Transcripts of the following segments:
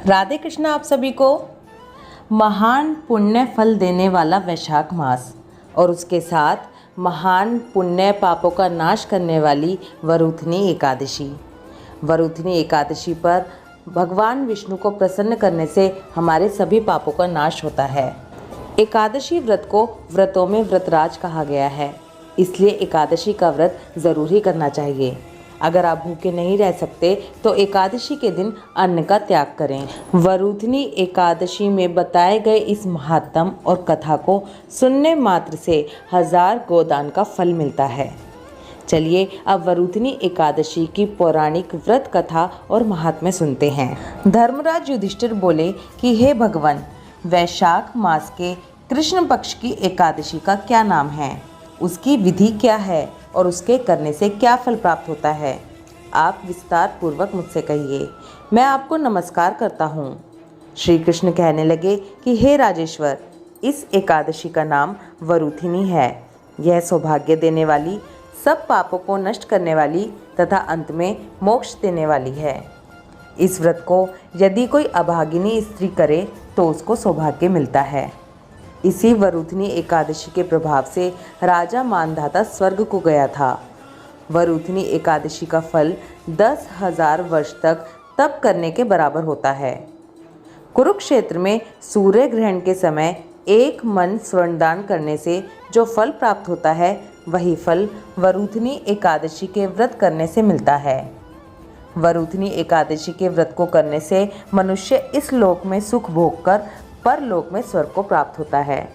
राधे कृष्ण आप सभी को। महान पुण्य फल देने वाला वैशाख मास और उसके साथ महान पुण्य पापों का नाश करने वाली वरूथनी एकादशी। वरूथनी एकादशी पर भगवान विष्णु को प्रसन्न करने से हमारे सभी पापों का नाश होता है। एकादशी व्रत को व्रतों में व्रतराज कहा गया है, इसलिए एकादशी का व्रत ज़रूर ही करना चाहिए। अगर आप भूखे नहीं रह सकते तो एकादशी के दिन अन्न का त्याग करें। वरूथनी एकादशी में बताए गए इस महात्म और कथा को सुनने मात्र से 1000 गोदान का फल मिलता है। चलिए अब वरूथनी एकादशी की पौराणिक व्रत कथा और महात्म्य सुनते हैं। धर्मराज युधिष्ठिर बोले कि हे भगवान, वैशाख मास के कृष्ण पक्ष की एकादशी का क्या नाम है, उसकी विधि क्या है और उसके करने से क्या फल प्राप्त होता है, आप विस्तार पूर्वक मुझसे कहिए। मैं आपको नमस्कार करता हूँ। श्री कृष्ण कहने लगे कि हे राजेश्वर, इस एकादशी का नाम वरूथिनी है। यह सौभाग्य देने वाली, सब पापों को नष्ट करने वाली तथा अंत में मोक्ष देने वाली है। इस व्रत को यदि कोई अभागिनी स्त्री करे तो उसको सौभाग्य मिलता है। इसी वरूथनी एकादशी के प्रभाव से राजा मानधाता स्वर्ग को गया था। वरूथनी एकादशी का फल 10,000 वर्ष तक तप करने के बराबर होता है। कुरुक्षेत्र में सूर्य ग्रहण के समय एक मन स्वर्णदान करने से जो फल प्राप्त होता है, वही फल वरूथनी एकादशी के व्रत करने से मिलता है। वरूथनी एकादशी के व्रत को करने से मनुष्य इस लोक में सुख भोग कर परलोक में स्वर्ग को प्राप्त होता है।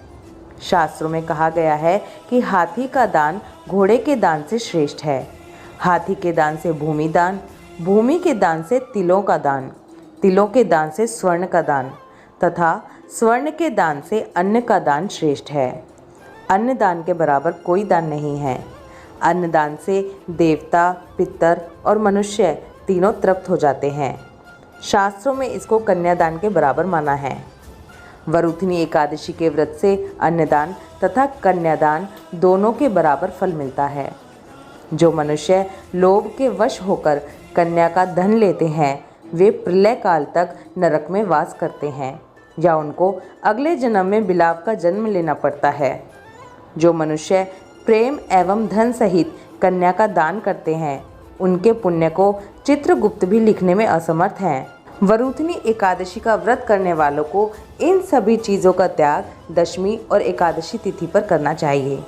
शास्त्रों में कहा गया है कि हाथी का दान घोड़े के दान से श्रेष्ठ है। हाथी के दान से भूमि दान, भूमि के दान से तिलों का दान, तिलों के दान से स्वर्ण का दान तथा स्वर्ण के दान से अन्न का दान श्रेष्ठ है। अन्न दान के बराबर कोई दान नहीं है। अन्न दान से देवता, पितर और मनुष्य तीनों तृप्त हो जाते हैं। शास्त्रों में इसको कन्यादान के बराबर माना है। वरूथनी एकादशी के व्रत से अन्नदान तथा कन्यादान दोनों के बराबर फल मिलता है। जो मनुष्य लोभ के वश होकर कन्या का धन लेते हैं, वे प्रलय काल तक नरक में वास करते हैं या उनको अगले जन्म में बिलाव का जन्म लेना पड़ता है। जो मनुष्य प्रेम एवं धन सहित कन्या का दान करते हैं, उनके पुण्य को चित्रगुप्त भी लिखने में असमर्थ हैं। वरूथनी एकादशी का व्रत करने वालों को इन सभी चीज़ों का त्याग दशमी और एकादशी तिथि पर करना चाहिए।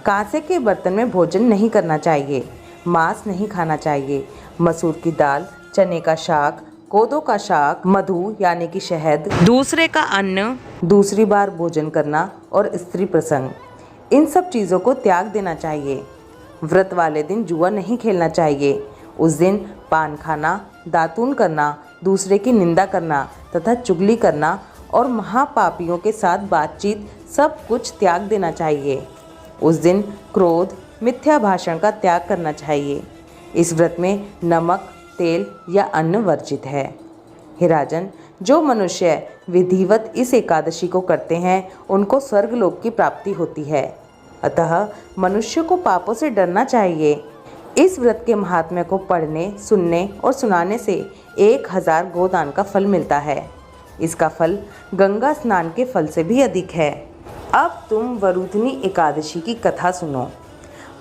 कांसे के बर्तन में भोजन नहीं करना चाहिए, मांस नहीं खाना चाहिए, मसूर की दाल, चने का शाक, कोदो का शाक, मधु यानी कि शहद, दूसरे का अन्न, दूसरी बार भोजन करना और स्त्री प्रसंग, इन सब चीज़ों को त्याग देना चाहिए। व्रत वाले दिन जुआ नहीं खेलना चाहिए। उस दिन पान खाना, दातून करना, दूसरे की निंदा करना तथा चुगली करना और महापापियों के साथ बातचीत सब कुछ त्याग देना चाहिए। उस दिन क्रोध, मिथ्या भाषण का त्याग करना चाहिए। इस व्रत में नमक, तेल या अन्न वर्जित है। हे राजन, जो मनुष्य विधिवत इस एकादशी को करते हैं, उनको स्वर्गलोक की प्राप्ति होती है। अतः मनुष्य को पापों से डरना चाहिए। इस व्रत के महात्म्य को पढ़ने, सुनने और सुनाने से 1000 गोदान का फल मिलता है। इसका फल गंगा स्नान के फल से भी अधिक है। अब तुम वरूथनी एकादशी की कथा सुनो।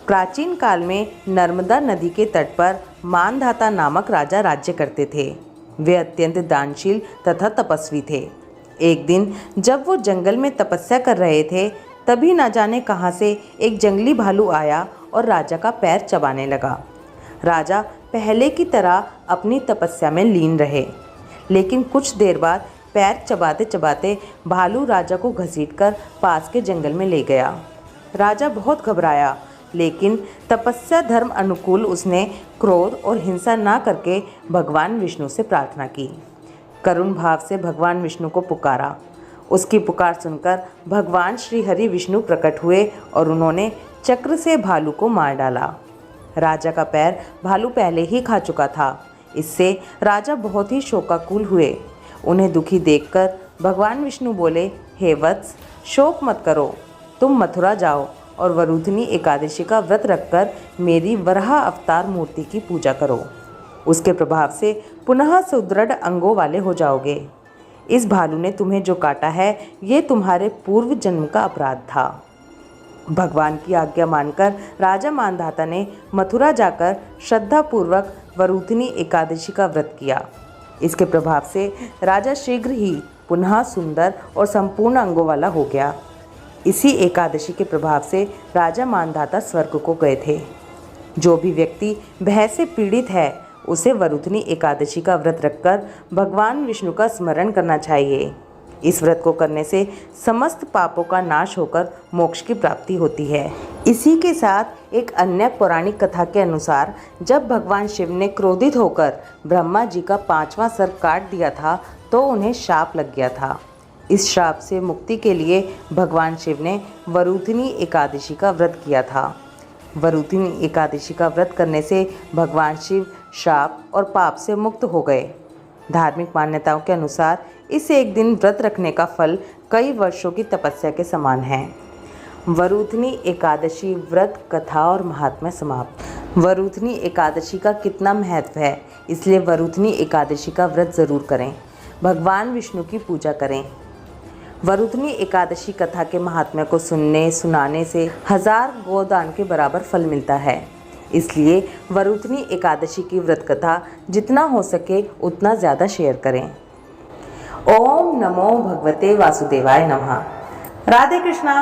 प्राचीन काल में नर्मदा नदी के तट पर मानधाता नामक राजा राज्य करते थे। वे अत्यंत दानशील तथा तपस्वी थे। एक दिन जब वो जंगल में तपस्या कर रहे थे, तभी न जाने कहाँ से एक जंगली भालू आया और राजा का पैर चबाने लगा। राजा पहले की तरह अपनी तपस्या में लीन रहे, लेकिन कुछ देर बाद पैर चबाते चबाते भालू राजा को घसीटकर पास के जंगल में ले गया। राजा बहुत घबराया, लेकिन तपस्या धर्म अनुकूल उसने क्रोध और हिंसा ना करके भगवान विष्णु से प्रार्थना की। करुण भाव से भगवान विष्णु को पुकारा। उसकी पुकार सुनकर भगवान श्री हरि विष्णु प्रकट हुए और उन्होंने चक्र से भालू को मार डाला। राजा का पैर भालू पहले ही खा चुका था। इससे राजा बहुत ही शोकाकुल हुए। उन्हें दुखी देखकर भगवान विष्णु बोले, हे वत्स, शोक मत करो, तुम मथुरा जाओ और वरूथनी एकादशी का व्रत रखकर मेरी वराह अवतार मूर्ति की पूजा करो। उसके प्रभाव से पुनः सुदृढ़ अंगों वाले हो जाओगे। इस भालू ने तुम्हें जो काटा है ये तुम्हारे पूर्व जन्म का अपराध था। भगवान की आज्ञा मानकर राजा मानधाता ने मथुरा जाकर श्रद्धापूर्वक वरूथिनी एकादशी का व्रत किया। इसके प्रभाव से राजा शीघ्र ही पुनः सुंदर और संपूर्ण अंगों वाला हो गया। इसी एकादशी के प्रभाव से राजा मानधाता स्वर्ग को गए थे। जो भी व्यक्ति भय से पीड़ित है उसे वरूथिनी एकादशी का व्रत रखकर भगवान विष्णु का स्मरण करना चाहिए। इस व्रत को करने से समस्त पापों का नाश होकर मोक्ष की प्राप्ति होती है। इसी के साथ एक अन्य पौराणिक कथा के अनुसार जब भगवान शिव ने क्रोधित होकर ब्रह्मा जी का 5वां सर काट दिया था तो उन्हें शाप लग गया था। इस श्राप से मुक्ति के लिए भगवान शिव ने वरूथिनी एकादशी का व्रत किया था। वरूथिनी एकादशी का व्रत करने से भगवान शिव श्राप और पाप से मुक्त हो गए। धार्मिक मान्यताओं के अनुसार इस एक दिन व्रत रखने का फल कई वर्षों की तपस्या के समान है। वरूथिनी एकादशी व्रत कथा और महात्म्य समाप्त। वरूथिनी एकादशी का कितना महत्व है, इसलिए वरूथिनी एकादशी का व्रत जरूर करें। भगवान विष्णु की पूजा करें। वरूथिनी एकादशी कथा के महात्म्य को सुनाने से 1000 गोदान के बराबर फल मिलता है। इसलिए वरूथिनी एकादशी की व्रत कथा जितना हो सके उतना ज़्यादा शेयर करें। ओम नमो भगवते वासुदेवाय नमः। राधे कृष्णा।